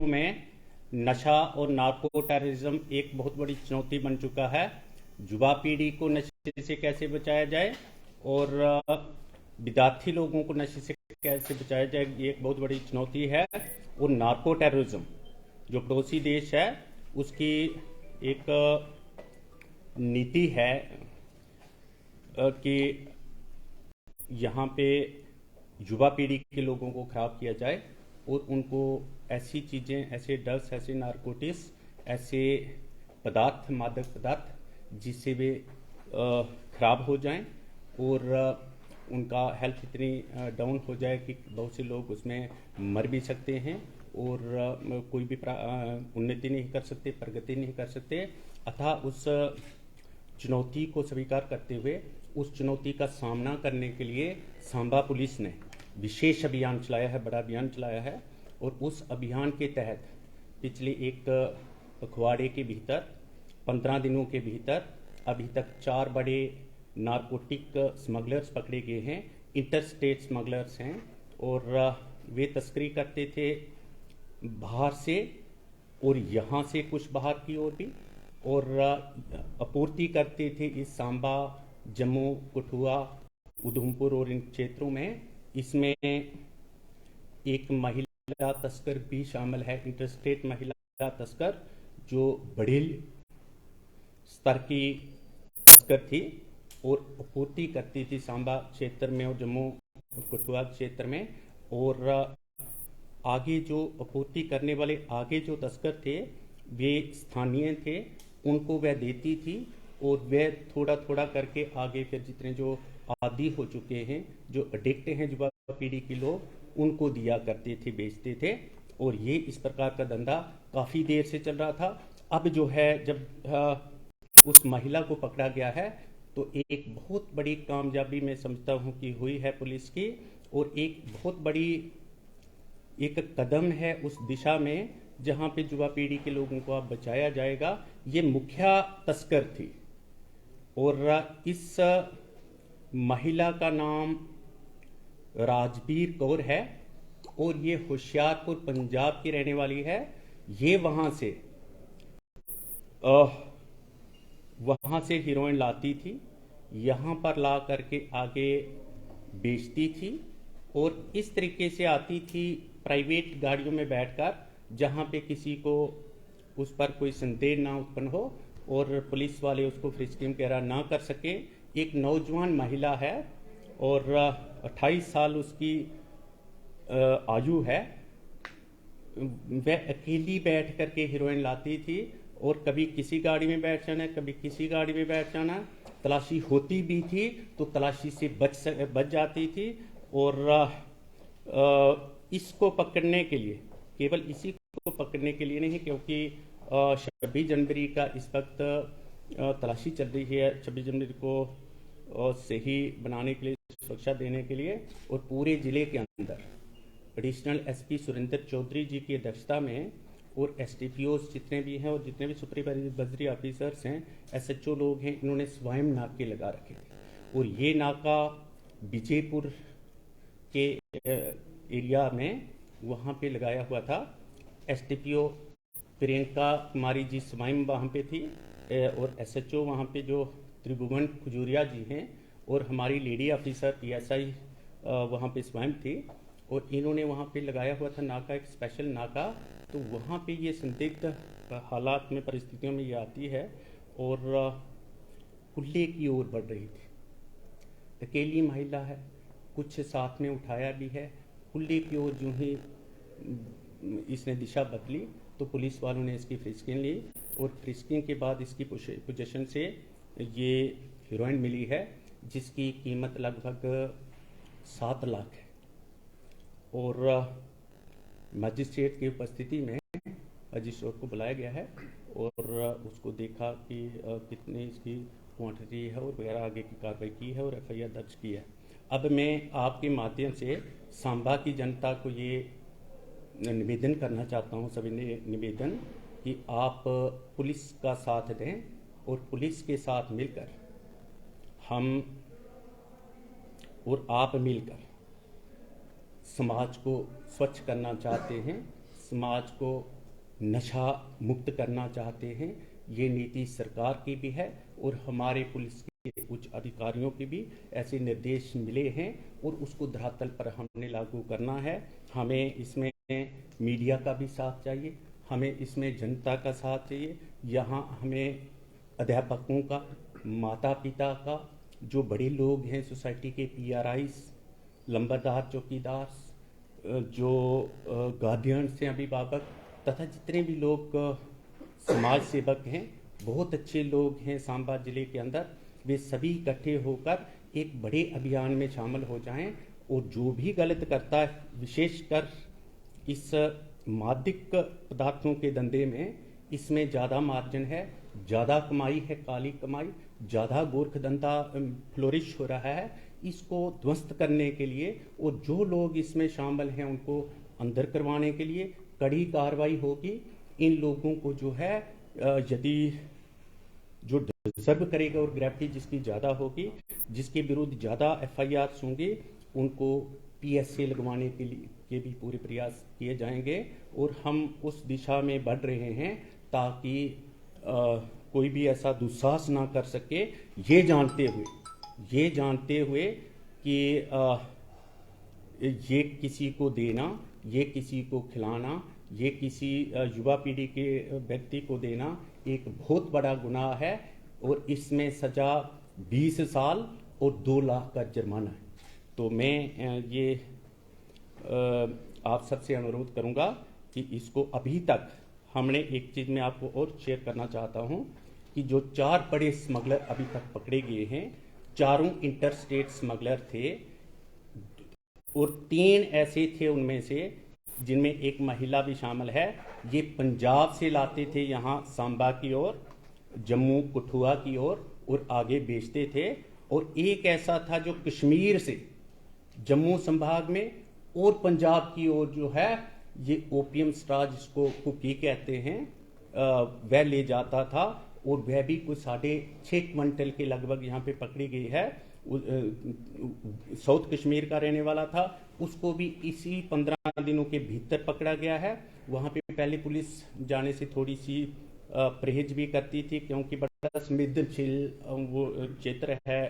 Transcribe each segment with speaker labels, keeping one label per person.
Speaker 1: में नशा और नार्को टेररिज्म एक बहुत बड़ी चुनौती बन चुका है। युवा पीढ़ी को नशे से कैसे बचाया जाए और विद्यार्थी लोगों को नशे से कैसे बचाया जाए, ये एक बहुत बड़ी चुनौती है। और नार्को टेररिज्म जो पड़ोसी देश है उसकी एक नीति है कि यहाँ पे युवा पीढ़ी के लोगों को खराब किया जाए और उनको ऐसी चीज़ें, ऐसे ड्रग्स, ऐसे नारकोटिक्स, ऐसे पदार्थ, मादक पदार्थ जिससे वे खराब हो जाएं और उनका हेल्थ इतनी डाउन हो जाए कि बहुत से लोग उसमें मर भी सकते हैं और कोई भी उन्नति नहीं कर सकते, प्रगति नहीं कर सकते। अतः उस चुनौती को स्वीकार करते हुए उस चुनौती का सामना करने के लिए सांबा पुलिस ने विशेष अभियान चलाया है, बड़ा अभियान चलाया है। और उस अभियान के तहत पिछले एक पखवाड़े के भीतर 15 दिनों के भीतर अभी तक 4 बड़े नारकोटिक स्मगलर्स पकड़े गए हैं, इंटर स्टेट स्मगलर्स हैं और वे तस्करी करते थे बाहर से और यहाँ से कुछ बाहर की ओर भी, और आपूर्ति करते थे इस सांबा, जम्मू, कठुआ, उधमपुर और इन क्षेत्रों में। इसमें एक महिला तस्कर भी शामिल है, इंटरस्टेट महिला तस्कर, जो बड़े स्तर की तस्कर थी और आपूर्ति करती थी सांबा क्षेत्र में और जम्मू और कठुआ क्षेत्र में। और आगे जो आपूर्ति करने वाले आगे जो तस्कर थे वे स्थानीय थे, उनको वह देती थी और वह थोड़ा थोड़ा करके आगे फिर जितने जो आदी हो चुके हैं, जो एडिक्ट हैं युवा पीढ़ी के लोग, उनको दिया करते थे, बेचते थे। और ये इस प्रकार का धंधा काफ़ी देर से चल रहा था। अब जो है जब उस महिला को पकड़ा गया है तो एक बहुत बड़ी कामयाबी मैं समझता हूँ कि हुई है पुलिस की, और एक बहुत बड़ी एक कदम है उस दिशा में जहाँ पे युवा पीढ़ी के लोगों को अब बचाया जाएगा। ये मुखिया तस्कर थी और इस महिला का नाम राजबीर कौर है और ये होशियारपुर पंजाब की रहने वाली है। ये वहाँ से हीरोइन लाती थी, यहाँ पर ला करके आगे बेचती थी और इस तरीके से आती थी प्राइवेट गाड़ियों में बैठकर, जहाँ पे किसी को उस पर कोई संदेह ना उत्पन्न हो और पुलिस वाले उसको फ्रिस्किंग वगैरह ना कर सके। एक नौजवान महिला है और 28 साल उसकी आयु है। वह अकेली बैठ करके हीरोइन लाती थी और कभी किसी गाड़ी में बैठ जाना, कभी किसी गाड़ी में बैठ जाना। तलाशी होती भी थी तो तलाशी से बच जाती थी। और इसको पकड़ने के लिए, केवल इसी को पकड़ने के लिए नहीं, क्योंकि 26 जनवरी का इस वक्त तलाशी चल रही है, 26 जनवरी को सही बनाने के लिए, सुरक्षा देने के लिए। और पूरे जिले के अंदर एडिशनल एसपी सुरेंद्र चौधरी जी की अध्यक्षता में और एसडीपीओ जितने भी हैं और जितने भी सुपरवाइजरी ऑफिसर्स हैं, एसएचओ लोग हैं, इन्होंने स्वयं नाके लगा रखे थे। और ये नाका विजयपुर के एरिया में वहाँ पे लगाया हुआ था। एसडीपीओ प्रियंका कुमारी जी स्वयं वहाँ पे थी और एसएचओ वहाँ पे जो त्रिभुवन खजूरिया जी हैं और हमारी लेडी ऑफिसर पीएसआई वहाँ पे स्वयं थी। और इन्होंने वहाँ पे लगाया हुआ था नाका, एक स्पेशल नाका। तो वहाँ पे ये संदिग्ध हालात में, परिस्थितियों में ये आती है और कुल्ले की ओर बढ़ रही थी। अकेली महिला है, कुछ साथ में उठाया भी है। कुल्ले की ओर जो ही इसने दिशा बदली तो पुलिस वालों ने इसकी फ्रिस्किंग ली और फ्रिस्किंग के बाद इसकी पोजीशन से ये हीरोइन मिली है, जिसकी कीमत लगभग 7 लाख है। और मजिस्ट्रेट की उपस्थिति में मजिस्ट्रेट को बुलाया गया है और उसको देखा कि कितनी इसकी क्वांटिटी है और वगैरह आगे की कार्रवाई की है और एफआईआर दर्ज की है। अब मैं आपके माध्यम से सांबा की जनता को ये निवेदन करना चाहता हूँ, सभी निवेदन, कि आप पुलिस का साथ दें और पुलिस के साथ मिलकर हम और आप मिलकर समाज को स्वच्छ करना चाहते हैं, समाज को नशा मुक्त करना चाहते हैं। ये नीति सरकार की भी है और हमारे पुलिस के उच्च अधिकारियों के भी ऐसे निर्देश मिले हैं और उसको धरातल पर हमने लागू करना है। हमें इसमें मीडिया का भी साथ चाहिए, हमें इसमें जनता का साथ चाहिए। यहाँ हमें अध्यापकों का, माता पिता का, जो बड़े लोग हैं सोसाइटी के PRIs, लंबरदार, चौकीदार, जो गार्डियंस हैं, अभिभावक, तथा जितने भी लोग समाज सेवक हैं, बहुत अच्छे लोग हैं सांबा जिले के अंदर, वे सभी इकट्ठे होकर एक बड़े अभियान में शामिल हो जाएं और जो भी गलत करता है, विशेषकर इस मादक पदार्थों के धंधे में, इसमें ज़्यादा मार्जिन है, ज़्यादा कमाई है, काली कमाई, ज़्यादा गोरख धंधा फ्लोरिश हो रहा है। इसको ध्वस्त करने के लिए और जो लोग इसमें शामिल हैं उनको अंदर करवाने के लिए कड़ी कार्रवाई होगी। इन लोगों को जो है यदि जो डिजर्व करेगा और ग्रेविटी जिसकी ज़्यादा होगी, जिसके विरुद्ध ज़्यादा FIRs होंगे, उनको PSA लगवाने के भी पूरे प्रयास किए जाएंगे और हम उस दिशा में बढ़ रहे हैं ताकि कोई भी ऐसा दुस्साहस ना कर सके, ये जानते हुए कि ये किसी को देना, ये किसी को खिलाना, ये किसी युवा पीढ़ी के व्यक्ति को देना एक बहुत बड़ा गुनाह है और इसमें सज़ा 20 साल और 2 लाख का जुर्माना है। तो मैं ये आप सबसे अनुरोध करूंगा कि इसको, अभी तक हमने एक चीज़ मैं आपको और शेयर करना चाहता हूं कि जो 4 बड़े स्मगलर अभी तक पकड़े गए हैं, चारों इंटरस्टेट स्मगलर थे और 3 ऐसे थे उनमें से जिनमें एक महिला भी शामिल है। ये पंजाब से लाते थे यहाँ सांबा की ओर, जम्मू कठुआ की ओर और आगे बेचते थे। और एक ऐसा था जो कश्मीर से जम्मू संभाग में और पंजाब की ओर जो है ये ओपियम स्ट्रा, जिसको कुकी कहते हैं, वह ले जाता था और वह भी कुछ 6.5 क्विंटल के लगभग यहाँ पे पकड़ी गई है। साउथ कश्मीर का रहने वाला था, उसको भी इसी 15 दिनों के भीतर पकड़ा गया है। वहाँ पे पहले पुलिस जाने से थोड़ी सी परहेज भी करती थी क्योंकि बड़ा संवेदनशील वो क्षेत्र है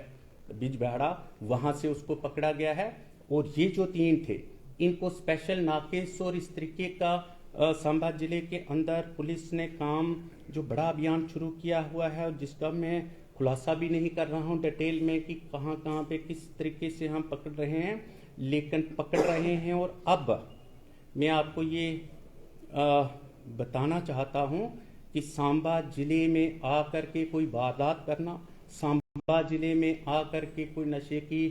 Speaker 1: बिजबेहाड़ा, वहाँ से उसको पकड़ा गया है। और ये जो 3 थे, इनको स्पेशल नाकेस और इस तरीके का सांबा जिले के अंदर पुलिस ने काम, जो बड़ा अभियान शुरू किया हुआ है, जिसका मैं खुलासा भी नहीं कर रहा हूँ डिटेल में कि कहाँ कहाँ पे किस तरीके से हम पकड़ रहे हैं, लेकिन पकड़ रहे हैं। और अब मैं आपको ये बताना चाहता हूँ कि सांबा जिले में आकर के कोई वारदात करना, सांबा जिले में आकर के कोई नशे की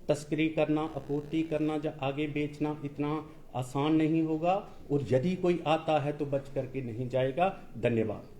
Speaker 1: तस्करी करना, आपूर्ति करना या आगे बेचना इतना आसान नहीं होगा और यदि कोई आता है तो बच करके नहीं जाएगा। धन्यवाद।